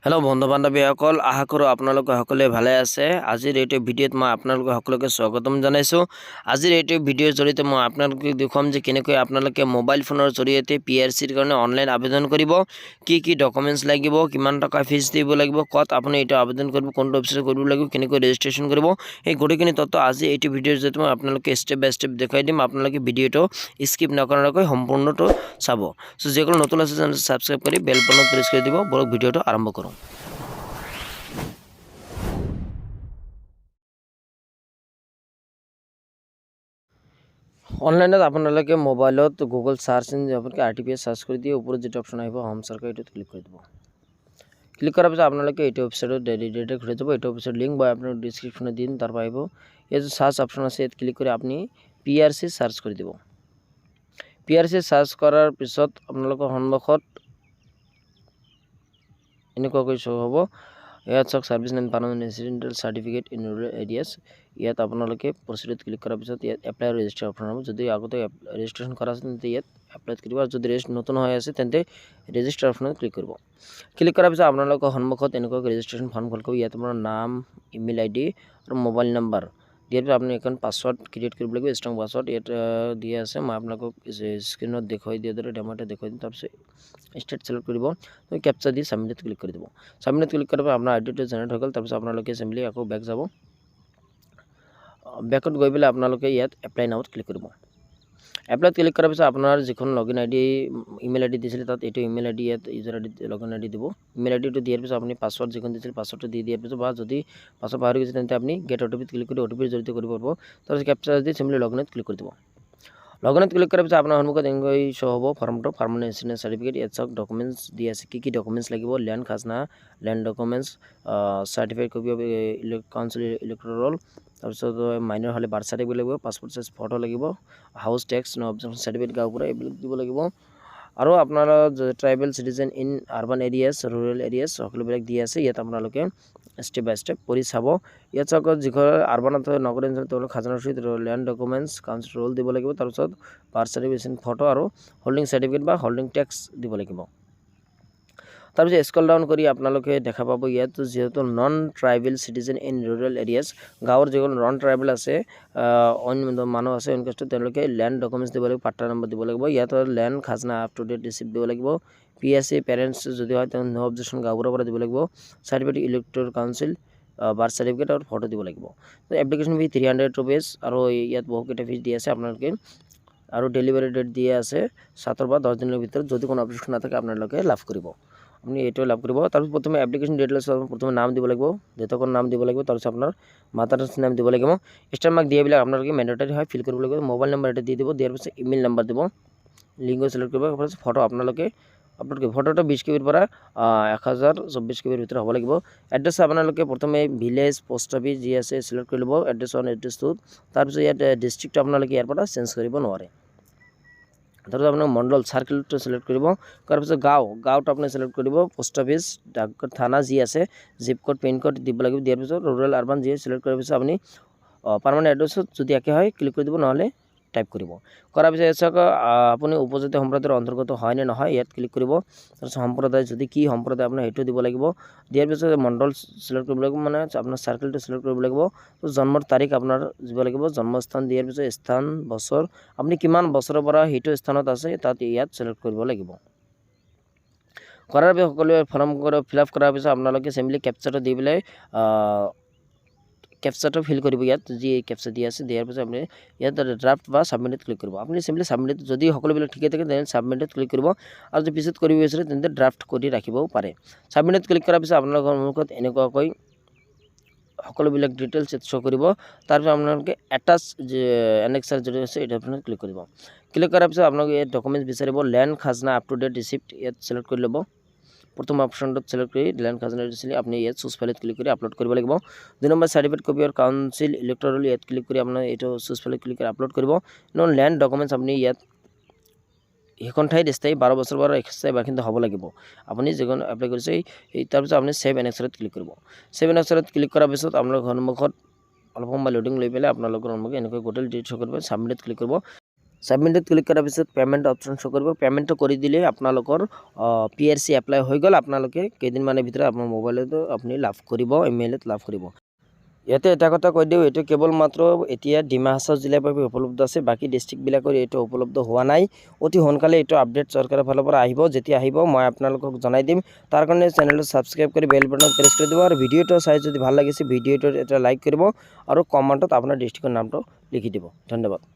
Hello' বন্ধু বান্ধৱীসকল, আশা কৰোঁ আপোনালোকে সকলোৱে ভালে আছে। আজিৰ এইটো ভিডিঅ'ত মই আপোনালোকক সকলোকে স্বাগতম জনাইছোঁ। আজিৰ এইটো ভিডিঅ'ৰ জৰিয়তে মই আপোনালোকক দেখুৱাম যে কেনেকৈ আপোনালোকে মোবাইল ফোনৰ জৰিয়তে PRCৰ কাৰণে অনলাইন আবেদন কৰিব, কি ডকুমেণ্টছ লাগিব, কিমান টকা ফিজ দিব লাগিব, ক'ত আপুনি এইটো আবেদন কৰিব, কোনটো অফিচত কৰিব লাগিব, কেনেকৈ ৰেজিষ্ট্ৰেশ্যন কৰিব, এই গোটেইখিনি তথ্য আজি এইটো ভিডিঅ'ৰ জৰিয়তে মই আপোনালোকে ষ্টেপ বাই ষ্টেপ দেখাই দিম। আপোনালোকে ভিডিঅ'টো স্কিপ নকৰাকৈ সম্পূৰ্ণটো চাব। চ' যিসকল নতুন আছে চেনেলটো ছাবস্ক্ৰাইব কৰি বেল বাটনত প্ৰেছ কৰি দিব। বৰক ভিডিঅ'টো আৰম্ভ কৰোঁ। অনলাইনত আপোনালোকে মোবাইলত গুগল সাৰ্চ ইঞ্জিন আপোনালোকে RTPS সাৰ্চ কৰি দিয়ে ওপৰত যেটো অপশ্যন আহিব হোম সাৰ্কেল এইটোত ক্লিক কৰি দিব। ক্লিক কৰাৰ পিছত আপোনালোকে এইটো ৱেবছাইটত ডাইৰেক্ট খুলি যাব। এইটো ৱেবছাইট লিংক মই আপোনাক ডেসক্ৰিপশ্যনত দিম, তাৰ পৰা আহিব। এই যে সাৰ্চ অপশ্যন আছে ইয়াত ক্লিক কৰি আপুনি PRC সাৰ্চ কৰি দিব। PRC সাৰ্চ কৰাৰ পিছত আপোনালোকৰ সন্মুখত এনেকুৱাকৈ শ্ব' হ'ব। ইয়াত চাওক service and permanent residential certificate in rural areas. ইয়াত আপোনালোকে প্ৰচিডত ক্লিক কৰাৰ পিছত ইয়াত এপ্লাই ৰেজিষ্টাৰ অপশ্যন হ'ব। যদি আগতে ৰেজিষ্ট্ৰেশ্যন কৰা আছে তেন্তে ইয়াত এপ্লাইত কৰিব, আৰু যদি নতুন হৈ আছে তেন্তে ৰেজিষ্টাৰ অপশ্যনত ক্লিক কৰিব। ক্লিক কৰাৰ পিছত আপোনালোকৰ সন্মুখত এনেকুৱাকৈ ৰেজিষ্ট্ৰেশ্যন ফৰ্ম খুলিব। ইয়াত আপোনাৰ নাম, ইমেইল ID আৰু মোবাইল নম্বৰ দিয়াৰ পিছত আপুনি এখন পাছৱৰ্ড ক্ৰিয়েট কৰিব লাগিব, ষ্ট্ৰং পাছৱৰ্ড ইয়াত দিয়া আছে। মই আপোনালোকক স্ক্ৰীনত দেখুৱাই দিয়াৰ দৰে ডেম'টো দেখুৱাই দিম। তাৰপিছত ষ্টেট চিলেক্ট কৰিব, কেপচা দি সাবমিটত ক্লিক কৰি দিব। সাবমিটত ক্লিক কৰাৰ পিছত আপোনাৰ আইডিটো জেনেৰেট হৈ গ'ল। তাৰপিছত আপোনালোকে চিম্পলি আকৌ বেক যাব। বেকত গৈ পেলাই আপোনালোকে ইয়াত এপ্লাই নাওত ক্লিক কৰিব। এপ্লাইত ক্লিক কৰাৰ পিছত আপোনাৰ যিখন লগইন ID ইমেইল ID দিছিলে তাত এইটো ইমেইল ID ইয়াত ইউজাৰ ID লগইন ID দিব। ইমেইল IDটো দিয়াৰ পিছত আপুনি পাছৱৰ্ড যিখন দিছিল পাছৱৰ্ডটো দি দিয়াৰ পিছত, বা যদি পাছৱৰ্ড পাহৰি গৈছে তেন্তে আপুনি গেট OTPত ক্লিক কৰি OTPৰ জৰিয়তে কৰিব পাৰিব। তাৰপিছত কেপচা দি চিম্পলি লগইনত ক্লিক কৰি দিব। লগইনত ক্লিক কৰাৰ পিছত আপোনাৰ সন্মুখত এনেকৈ শ্ব' হ'ব ফৰ্মটো পাৰ্মানেণ্ট ৰেচিডেণ্ট চাৰ্টিফিকেট। ইয়াত চাওক ডকুমেণ্টছ দি আছে, কি ডকুমেণ্টছ লাগিব। ল্যান্ড খাজনা, land documents, certified copy of council Electral, তাৰপিছত মাইনৰ হ'লে বাৰ্থ চাৰ্টিফিকেট লাগিব, পাছপোৰ্ট সাইজ ফটো লাগিব, হাউচ টেক্স নো অবজেকশ্যন চাৰ্টিফিকেট গাঁওবুঢ়া এইবিলাক দিব লাগিব। আৰু আপোনাৰ tribal citizen in urban areas, rural areas সকলোবিলাক দি আছে। ইয়াত আপোনালোকে ষ্টেপ বাই ষ্টেপ কৰি চাব। ইয়াত চাওক যিখন আৰ্বানত নগৰ অঞ্চল তেওঁলোক খাজনা ৰচিদ, ল্যান্ড ডকুমেণ্টছ, কাউন্সিল ৰোল দিব লাগিব, তাৰপিছত বাৰ্থ চাৰ্টিফিকেট ফটো আৰু হোল্ডিং চাৰ্টিফিকেট বা হোল্ডিং টেক্স দিব লাগিব। তাৰপিছত স্ক্ৰল ডাউন কৰি আপোনালোকে দেখা পাব ইয়াত যিহেতু non tribal citizen in rural areas, গাঁৱৰ যিসকল নন ট্ৰাইবেল আছে, অন্য মানুহ আছে, তেওঁলোকে ল্যান্ড ডকুমেণ্টছ দিব লাগিব, পাট্টা নম্বৰ দিব লাগিব। ইয়াত ল্যান্ড খাজনা আপ টু ডেট ৰিচিপ্ট দিব লাগিব। PRC পেৰেণ্টছ যদি হয় তেওঁ নো অবজেকশ্যন গাঁওবুঢ়াৰ পৰা দিব লাগিব। Certificate Electral council, birth certificate আৰু ফটো দিব লাগিব। এপ্লিকেশ্যন ফি 300 rupees, আৰু ইয়াত বহুকেইটা ফিজ দি আছে আপোনালোকে, আৰু ডেলিভাৰী ডেট দিয়া আছে 7 বা 10 দিনৰ ভিতৰত। যদি কোনো অবজেকশ্যন নাথাকে আপোনালোকে লাভ কৰিব, আপুনি এইটোৱে লাভ কৰিব। তাৰপিছত প্ৰথমে এপ্লিকেশ্যন ডিটেইলছ প্ৰথমে নাম দিব লাগিব, দেউতাকৰ নাম দিব লাগিব, তাৰপিছত আপোনাৰ মাতাৰ নাম দিব লাগিব। ষ্টাৰ মাৰ্ক দিয়াবিলাক আপোনালোকে মেণ্ডেটৰী হয়, ফিল কৰিব লাগিব। মোবাইল নম্বৰ এটা দি দিব, দিয়াৰ পিছত ইমেইল নম্বৰ দিব, লিংক চিলেক্ট কৰিব। তাৰপিছত ফটো আপোনালোকে আপলোড কৰিব। ফটোটো 20 KB পৰা 1024 KB ভিতৰত হ'ব লাগিব। এড্ৰেছ আপোনালোকে প্ৰথমে ভিলেজ পোষ্ট অফিচ যি আছে চিলেক্ট কৰি ল'ব, এড্ৰেছটো। তাৰপিছত ইয়াত ডিষ্ট্ৰিক্টটো আপোনালোকে ইয়াৰ পৰা চেঞ্জ কৰিব নোৱাৰে। তাৰপিছত আপোনাৰ মণ্ডল চাৰ্কেলটো চিলেক্ট কৰিব। কৰাৰ পিছত গাঁৱটো আপুনি চিলেক্ট কৰিব, পোষ্ট অফিচ, ডাকঘৰ, থানা যি আছে, জিপ কোড, পিন কোড দিব লাগিব। দিয়াৰ পিছত ৰুৰেল আৰ্বান যি চিলেক্ট কৰাৰ পিছত আপুনি পাৰ্মানেণ্ট এড্ৰেছত যদি একে হয় ক্লিক কৰি দিব, নহ'লে টাইপ কৰিব। কৰাৰ পিছত চাওক আপুনি উপজাতি সম্প্ৰদায়ৰ অন্তৰ্গত হয় নে নহয় ইয়াত ক্লিক কৰিব। তাৰপিছত সম্প্ৰদায় যদি কি সম্প্ৰদায় আপোনাৰ সেইটো দিব লাগিব। দিয়াৰ পিছত মণ্ডল চিলেক্ট কৰিব লাগিব, মানে আপোনাৰ চাৰ্কেলটো চিলেক্ট কৰিব লাগিব। জন্মৰ তাৰিখ আপোনাৰ দিব লাগিব, জন্মস্থান দিয়াৰ পিছত স্থান, বছৰ, আপুনি কিমান বছৰৰ পৰা সেইটো স্থানত আছে তাত ইয়াত চিলেক্ট কৰিব লাগিব। কৰাৰ পিছত সকলোৱে ফৰ্ম ফিল আপ কৰাৰ পিছত আপোনালোকে চিম্পলি কেপচাটো দি পেলাই কেপচাটো ফিল কৰিব। ইয়াত যি কেপচা দি আছে, দিয়াৰ পিছত আপুনি ইয়াত ড্ৰাফ্ট বা সাবমিটত ক্লিক কৰিব। আপুনি চিম্পলি সাবমিট, যদি সকলোবিলাক ঠিকে থাকে তেন্তে সাবমিটত ক্লিক কৰিব, আৰু যদি পিছত কৰিব বিচাৰে তেন্তে ড্ৰাফ্ট কৰি ৰাখিবও পাৰে। সাবমিটত ক্লিক কৰাৰ পিছত আপোনালোকৰ সন্মুখত এনেকুৱাকৈ সকলোবিলাক ডিটেইলছ শ্ব' কৰিব। তাৰপিছত আপোনালোকে এটাচ এনেক্সাৰ যদি আছে এইটো আপোনালোকে ক্লিক কৰিব। ক্লিক কৰাৰ পিছত আপোনালোকে ইয়াত ডকুমেণ্টছ বিচাৰিব, ল্যান্ড খাজনা আপ টু ডেট ৰিচিপ্ট ইয়াত চিলেক্ট কৰি ল'ব। প্ৰথম অপশ্যনটোত চিলেক্ট কৰি ল্যান্ড খাজনা দিছিলে, আপুনি ইয়াত চুজ ফাইলত ক্লিক কৰি আপলোড কৰিব লাগিব। 2 number certificate copy of council Electral ইয়াত ক্লিক কৰি আপোনাৰ এইটো চুজ ফাইলত ক্লিক কৰি আপলোড কৰিব। ল্যান্ড ডকুমেণ্টছ আপুনি ইয়াত সেইখন ঠাইত স্থায়ী 12 বছৰ পৰা স্থায়ী বাসিন্দা হ'ব লাগিব আপুনি যিখন এপ্লাই কৰিছে। তাৰপিছত আপুনি ছেভ এনেক্সাৰত ক্লিক কৰিব। ছেভ এনেক্সাৰত ক্লিক কৰাৰ পিছত আপোনালোকৰ সন্মুখত অলপ সময় লোডিং লৈ পেলাই আপোনালোকৰ সন্মুখত এনেকৈ গোটেই ডিটেইলছ শ্ব' কৰিব। সাবমিটত ক্লিক কৰিব। সাবমিটত ক্লিক কৰাৰ পিছত পেমেন্ট অপশন শো কৰিব পেমেন্ট কৰি দিলে আপোনালোকৰ PRC এপ্লাই হৈ গ'ল আপোনালোকে কেইদিনমানৰ ভিতৰত আপোনাৰ মোবাইলতো আপুনি লাভ কৰিব ইমেইলত লাভ কৰিব ইয়াতে এটা কথা কৈ দিও এটো কেৱল মাত্ৰ এতিয়া ডিমা হাছাও জিলাৰ বাবে উপলব্ধ আছে বাকি ডিস্ট্ৰিক্ট বিলাকৰ এটো উপলব্ধ হোৱা নাই অতি সোনকালে এটো আপডেট চৰকাৰৰ ফালৰ পৰা আহিব যেতিয়া আহিব মই আপোনালোকক জনাই দিম তাৰ কাৰণে চেনেলটো সাবস্ক্ৰাইব কৰি বেল বাটন প্ৰেছ কৰি দিব আৰু ভিডিওটো চাই যদি ভাল লাগিছে ভিডিওটো এটা লাইক কৰিব আৰু কমেন্টত আপোনাৰ ডিস্ট্ৰিক্টৰ নামটো লিখি দিব ধন্যবাদ